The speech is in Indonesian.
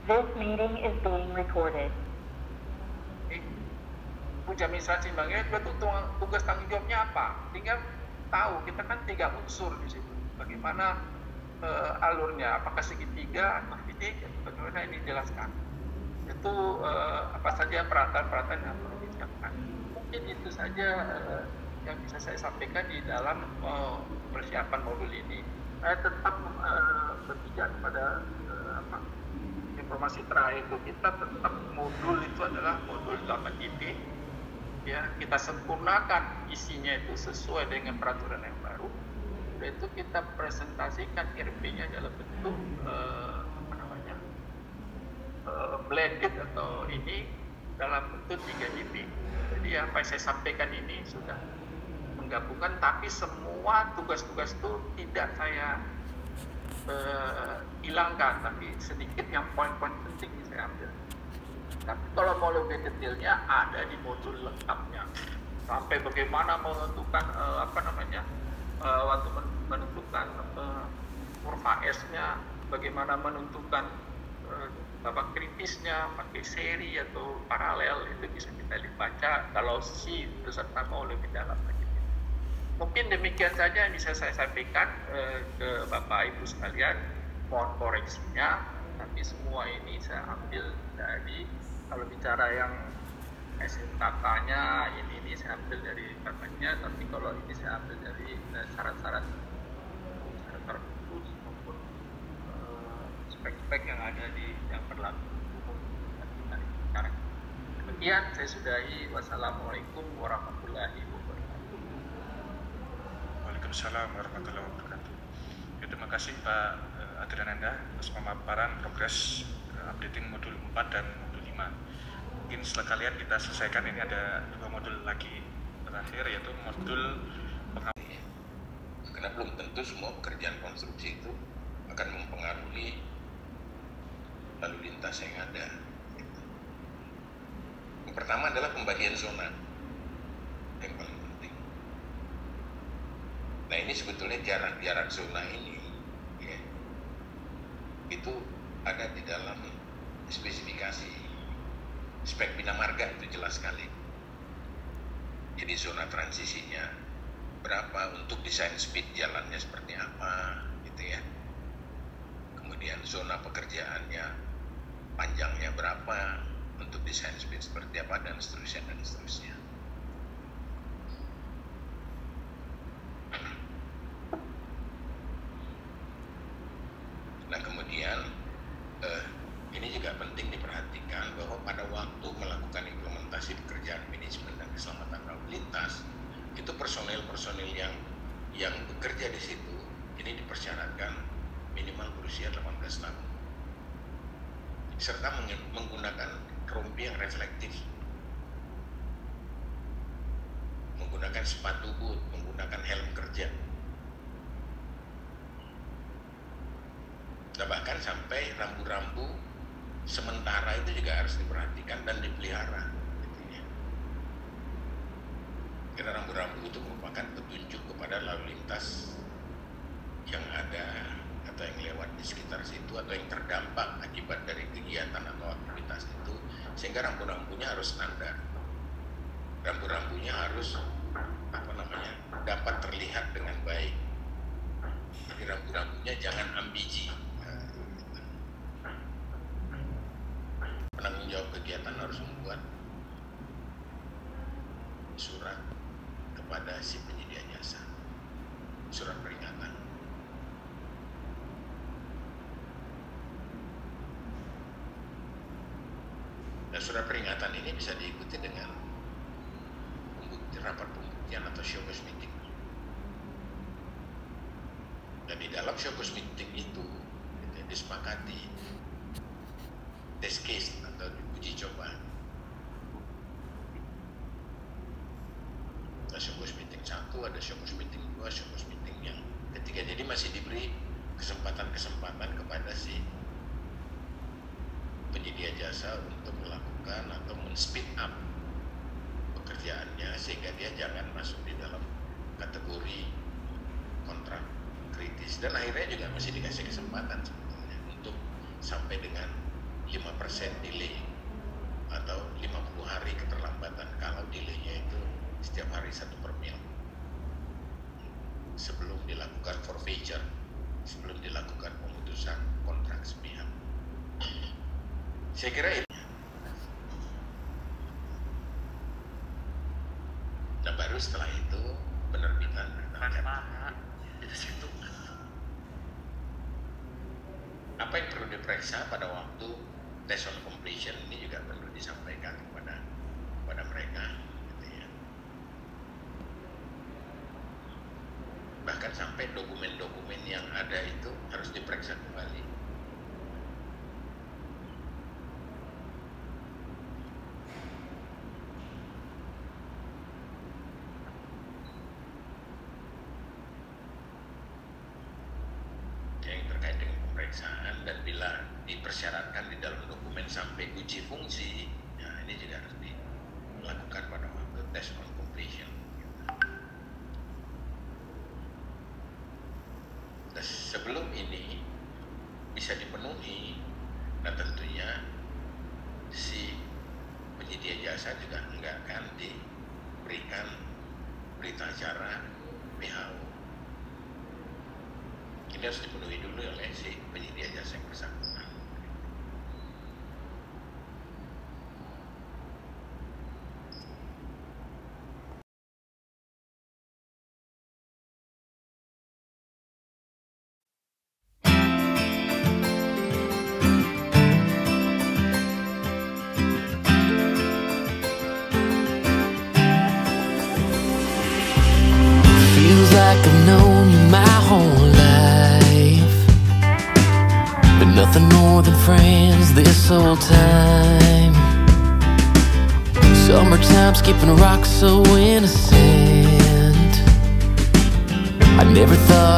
This meeting is being recorded. Puja administrasi Bang, itu tugas tanggung jawabnya apa? Tinggal tahu, kita kan 3 unsur di situ. Bagaimana alurnya, apakah segitiga atau titik, bagaimana ini dijelaskan. Itu apa saja peralatan-peralatan yang perlu disiapkan. Mungkin itu saja yang bisa saya sampaikan di dalam persiapan modul ini. Saya tetap berpijak kepada informasi terakhir itu, kita tetap modul itu adalah modul 8 IP. Ya, kita sempurnakan isinya itu sesuai dengan peraturan yang baru. Dan itu kita presentasikan IRP-nya dalam bentuk blended atau ini dalam bentuk 3 GP. Jadi apa yang saya sampaikan ini sudah menggabungkan, tapi semua tugas-tugas itu tidak saya hilangkan, tapi sedikit yang poin-poin penting saya ambil. Tapi kalau mau lebih detailnya ada di modul lengkapnya, sampai bagaimana menentukan waktu menentukan kurva S-nya, bagaimana menentukan kritisnya pakai seri atau paralel, itu bisa kita dibaca kalau si peserta mau lebih dalam lagi. Mungkin demikian saja yang bisa saya sampaikan ke Bapak Ibu sekalian. Mohon koreksinya, tapi semua ini saya ambil dari, kalau bicara yang SMKK-nya ini saya ambil dari katanya, tapi kalau ini saya ambil dari syarat-syarat khusus maupun spek-spek yang ada di yang berlaku umum. Demikian saya sudahi. Wassalamualaikum warahmatullahi wabarakatuh. Waalaikumsalam warahmatullahi wabarakatuh. Terima kasih Pak Adriananda atas pemaparan progres updating modul 4 dan modul 5. Mungkin setelah kalian kita selesaikan, ini ada 2 modul lagi terakhir, yaitu modul pengawasan. Karena belum tentu semua pekerjaan konstruksi itu akan mempengaruhi lalu lintas yang ada. Yang pertama adalah pembagian zona yang paling penting. Nah, ini sebetulnya jarak zona ini ya, itu ada di dalam spesifikasi spek Bina Marga, itu jelas sekali. Jadi zona transisinya berapa, untuk desain speed jalannya seperti apa gitu ya. Kemudian zona pekerjaannya panjangnya berapa, untuk desain speed seperti apa, dan seterusnya dan seterusnya. Nah, kemudian ini juga penting diperhatikan bahwa pada waktu melakukan implementasi pekerjaan manajemen dan keselamatan lalu lintas, itu personil yang bekerja di situ ini dipersyaratkan minimal berusia 18 tahun, serta menggunakan rompi yang reflektif, menggunakan sepatu boot, menggunakan helm kerja. Nah, bahkan sampai rambu-rambu sementara itu juga harus diperhatikan dan dipelihara gitu ya. Karena rambu-rambu itu merupakan petunjuk kepada lalu lintas yang ada atau yang lewat di sekitar situ atau yang terdampak akibat dari kegiatan atau aktivitas itu, sehingga rambu-rambunya harus standar. Rambu-rambunya harus dapat terlihat dengan baik. Jadi rambu-rambunya jangan ambigi. Penanggung jawab kegiatan harus membuat surat kepada si penyedia jasa, surat peringatan. Dan surat peringatan ini bisa diikuti dengan rapat pembuktian atau show cause meeting. Dan di dalam show cause meeting itu disepakati test case atau uji coba. Ada show cause meeting 1, ada show cause meeting 2, show cause meeting yang ketiga. Jadi masih diberi kesempatan kepada si penyedia jasa untuk melakukan atau men-speed up pekerjaannya, sehingga dia jangan masuk di dalam kategori kontrak kritis. Dan akhirnya juga masih dikasih kesempatan sebetulnya untuk sampai dengan 5 delay atau 50 hari keterlambatan kalau delaynya itu setiap hari 1 per mil sebelum dilakukan forfeiture, sebelum dilakukan pemutusan kontrak sepihak. Saya kira itu. Nah, baru setelah itu penerbitan apa yang perlu diperiksa pada waktu test on completion ini juga perlu disampaikan kepada mereka, gitu ya. Bahkan sampai dokumen-dokumen yang ada itu harus diperiksa kembali. Yang terkait dengan pemeriksaan, dan bila dipersyaratkan di dalam dokumen sampai uji fungsi, ya ini juga harus dilakukan pada waktu test on completion. Nah, sebelum ini bisa dipenuhi, nah tentunya si penyedia jasa juga enggak akan diberikan berita acara WHO. Ini harus dipenuhi dulu oleh si penyedia jasa yang bersangkutan. Feels like I've known you my whole life, but nothing more than friends this whole time. Summertime skipping rocks so innocent. I never thought